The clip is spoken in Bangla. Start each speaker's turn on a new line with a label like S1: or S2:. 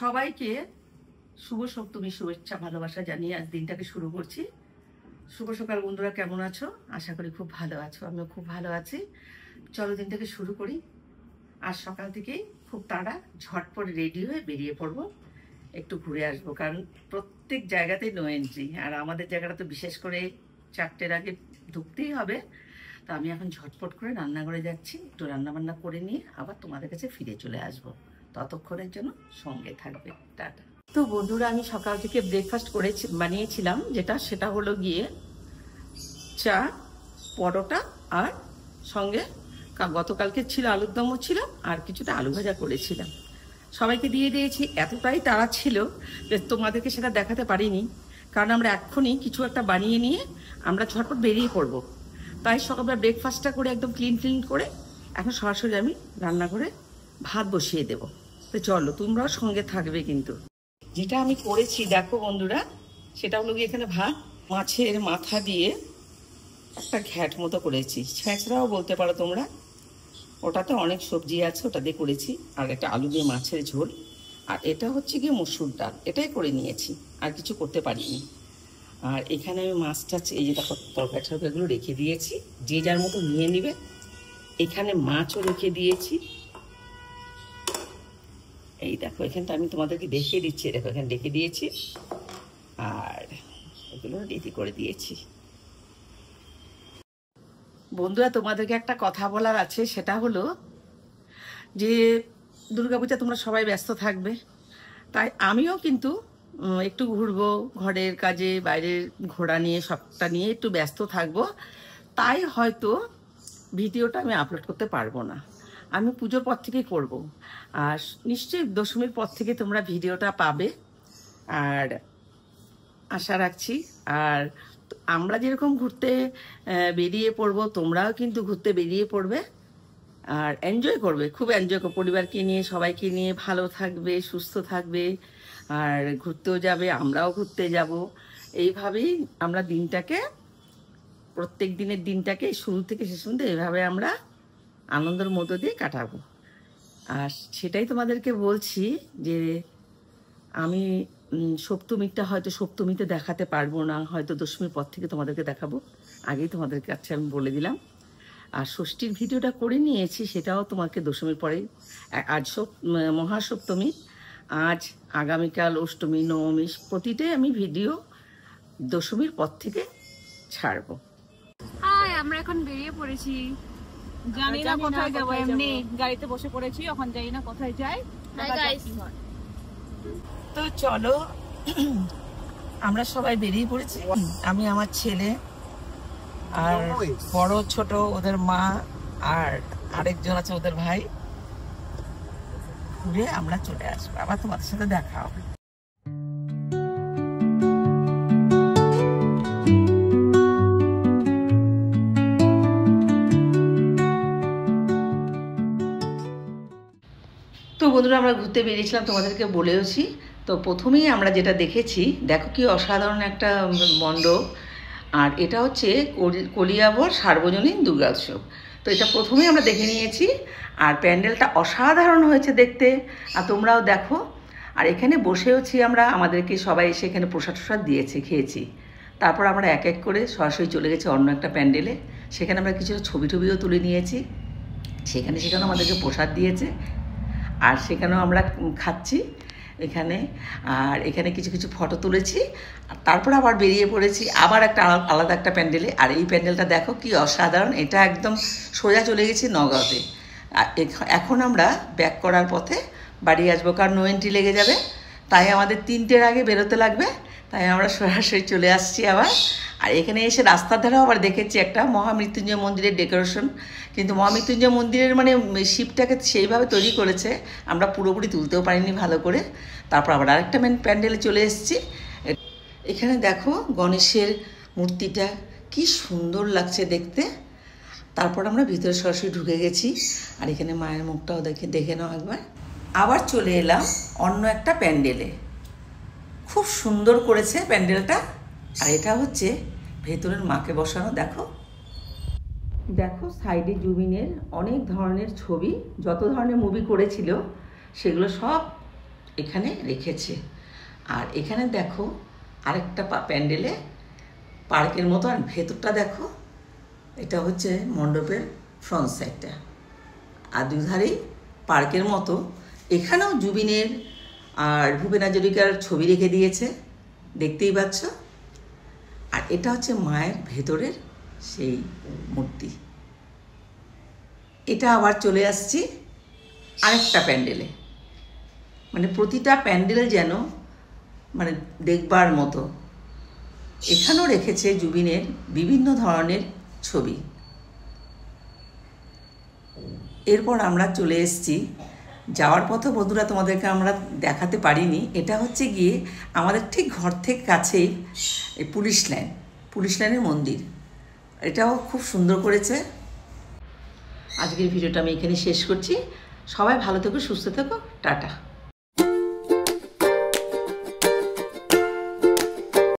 S1: সবাইকে শুভ সপ্তমী শুভেচ্ছা ভালোবাসা জানিয়ে আজ দিনটাকে শুরু করছি। শুভ সকাল বন্ধুরা, কেমন আছো? আশা করি খুব ভালো আছো, আমিও খুব ভালো আছি। চলো দিনটাকে শুরু করি। আজ সকাল থেকেই খুব তাড়া, ঝটপট রেডি হয়ে বেরিয়ে পড়বো, একটু ঘুরে আসবো। কারণ প্রত্যেক জায়গাতেই নো এন্ট্রি, আর আমাদের জায়গাটা তো বিশেষ করে 4টের আগে ঢুকতেই হবে। তো আমি এখন ঝটপট করে রান্নাঘরে যাচ্ছি, একটু রান্নাবান্না করে নিয়ে আবার তোমাদের কাছে ফিরে চলে আসবো। ততক্ষণের জন্য সঙ্গে থাকবে। টাটা। তো বন্ধুরা, আমি সকাল থেকে ব্রেকফাস্ট বানিয়েছিলাম, সেটা হলো গিয়ে চা, পরোটা, আর সঙ্গে গতকালকে ছিল আলুর দমও ছিল, আর কিছুটা আলু ভাজা করেছিলাম। সবাইকে দিয়ে দিয়েছি। এতটাই তাড়া ছিল যে তোমাদেরকে সেটা দেখাতে পারিনি, কারণ আমরা এক্ষুনি কিছু একটা বানিয়ে নিয়ে আমরা ঝটপট বেরিয়ে পড়বো। তাই সকালবেলা ব্রেকফাস্টটা করে একদম ক্লিন করে এখন সরাসরি আমি রান্নাঘরে ভাত বসিয়ে দেব। তো চলো, তোমরাও সঙ্গে থাকবে। কিন্তু যেটা আমি করেছি দেখো বন্ধুরা, সেটা হলো গিয়ে এখানে ভাত মাছের মাথা দিয়ে একটা ঘ্যাট মতো করেছি, ছ্যাঁচড়াও বলতে পারো তোমরা। ওটাতে অনেক সবজি আছে, ওটা দিয়ে করেছি। আর একটা আলু দিয়ে মাছের ঝোল, আর এটা হচ্ছে গিয়ে মসুর ডাল, এটাই করে নিয়েছি, আর কিছু করতে পারিনি। আর এখানে আমি মাছটা, এই যে তরকারিগুলো রেখে দিয়েছি, যে যার মতো নিয়ে নিবে। এখানে মাছও রেখে দিয়েছি। এই দেখো, এখানটা আমি তোমাদেরকে দেখিয়ে দিচ্ছি, দেখো এখানে রেখে দিয়েছি, আর এগুলো রেডি করে দিয়েছি। বন্ধুরা, তোমাদেরকে একটা কথা বলার আছে, সেটা হলো যে দুর্গাপূজা তোমরা সবাই ব্যস্ত থাকবে, তাই আমিও কিন্তু একটু ঘুরবো, ঘরের কাজে বাইরের ঘোরা নিয়ে সবটা নিয়ে একটু ব্যস্ত থাকবো। তাই হয়তো ভিডিওটা আমি আপলোড করতে পারবো না, আমি পুজোর পর থেকেই করব। আর নিশ্চয়ই দশমীর পর থেকে তোমরা ভিডিওটা পাবে, আর আশা রাখছি। আর আমরা যেরকম ঘুরতে বেরিয়ে পড়বো, তোমরাও কিন্তু ঘুরতে বেরিয়ে পড়বে আর এনজয় করবে, খুব এনজয় করবে, পরিবারকে নিয়ে, সবাইকে নিয়ে ভালো থাকবে, সুস্থ থাকবে, আর ঘুরতেও যাবে, আমরাও ঘুরতে যাব। এইভাবেই আমরা দিনটাকে, প্রত্যেক দিনের দিনটাকে শুরু থেকে শেষ পর্যন্ত এভাবে আমরা আনন্দের মধ্য দিয়ে কাটাবো। আর সেটাই তোমাদেরকে বলছি যে আমি সপ্তমীটা হয়তো সপ্তমীতে দেখাতে পারবো না, হয়তো দশমীর পর থেকে তোমাদেরকে দেখাবো, আগেই তোমাদের কাছে আমি বলে দিলাম। আর ষষ্ঠীর ভিডিওটা করে নিয়েছি, সেটাও তোমাকে দশমীর পরে। আজ মহাসপ্তমী, আজ আগামীকাল অষ্টমী, নবমী, প্রতিটাই আমি ভিডিও দশমীর পর থেকে ছাড়বো।
S2: আমরা এখন বেরিয়ে পড়েছি, জানি না কোথায় যাবো, এমনি গাড়িতে বসে পড়েছি, এখন জানি না কোথায় যাই।
S1: তো চলো, আমরা সবাই বেরিয়ে পড়েছি। আমি, আমার ছেলে, আর বড় ছোট ওদের মা, আর আরেকজন আছে ওদের ভাই। ঘুরে আমরা চলে আসবো, আবার তোমাদের সাথে দেখা হবে। তো বন্ধুরা, আমরা ঘুরতে বেরিয়েছিলাম, তোমাদেরকে বলেওছি। তো প্রথমেই আমরা যেটা দেখেছি, দেখো কি অসাধারণ একটা মণ্ডপ। আর এটা হচ্ছে কলিয়াবর সার্বজনীন দুর্গা উৎসব। তো এটা প্রথমেই আমরা দেখে নিয়েছি, আর প্যান্ডেলটা অসাধারণ হয়েছে দেখতে, আর তোমরাও দেখো। আর এখানে বসেওছি আমরা, আমাদেরকে সবাই এসে এখানে প্রসাদ দিয়েছে, খেয়েছি। তারপর আমরা এক এক করে সরাসরি চলে গেছি অন্য একটা প্যান্ডেলে, সেখানে আমরা কিছু ছবিও তুলে নিয়েছি। সেখানেও আমাদেরকে প্রসাদ দিয়েছে, আর সেখানেও আমরা খাচ্ছি এখানে। আর এখানে কিছু ফটো তুলেছি, আর তারপর আবার বেরিয়ে পড়েছি আবার একটা আলাদা একটা প্যান্ডেলে। আর এই প্যান্ডেলটা দেখো কি অসাধারণ, এটা একদম সোজা চলে গেছি নগাঁওতে। আর এখন আমরা ব্যাক করার পথে বাড়ি আসবো, কারণ নো এন্ট্রি লেগে যাবে, তাই আমাদের 3টের আগে বেরোতে লাগবে, তাই আমরা সরাসরি চলে আসছি আবার। আর এখানে এসে রাস্তার ধারেও আবার দেখেছি একটা মহামৃত্যুঞ্জয় মন্দিরের ডেকোরেশন, কিন্তু মহামৃত্যুঞ্জয় মন্দিরের মানে শিবটাকে সেইভাবে তৈরি করেছে, আমরা পুরোপুরি তুলতেও পারিনি ভালো করে। তারপর আবার আরেকটা মেন প্যান্ডেলে চলে এসেছি। এখানে দেখো গণেশের মূর্তিটা কি সুন্দর লাগছে দেখতে। তারপর আমরা ভিতরে সরাসরি ঢুকে গেছি, আর এখানে মায়ের মুখটাও দেখে নাও একবার। আবার চলে এলাম অন্য একটা প্যান্ডেলে, খুব সুন্দর করেছে প্যান্ডেলটা। আর এটা হচ্ছে ভেতরের মাকে বসানো, দেখো দেখো সাইডে জুবিনের অনেক ধরনের ছবি, যত ধরনের মুভি করেছিল সেগুলো সব এখানে রেখেছে। আর এখানে দেখো আরেকটা প্যান্ডেলে পার্কের মতো, আর ভেতরটা দেখো, এটা হচ্ছে মণ্ডপের ফ্রন্ট সাইডটা, আর দুধারেই পার্কের মতো। এখানেও জুবিনের আর ভূপেন হাজরিকার ছবি রেখে দিয়েছে, দেখতেই পাচ্ছ। আর এটা হচ্ছে মায়ের ভেতরের সেই মূর্তি। এটা আবার চলে আসছি আরেকটা প্যান্ডেলে, মানে প্রতিটা প্যান্ডেল যেন মানে দেখবার মতো। এখানেও রেখেছে জুবিনের বিভিন্ন ধরনের ছবি। এরপর আমরা চলে এসেছি, যাওয়ার পথে বন্ধুরা তোমাদেরকে আমরা দেখাতে পারিনি, এটা হচ্ছে গিয়ে আমাদের ঠিক ঘর থেকে কাছেই এই পুলিশ লাইনের মন্দির। এটাও খুব সুন্দর করেছে। আজকের ভিডিওটা আমি এখানে শেষ করছি। সবাই ভালো থেকো, সুস্থ থেকো, টাটা।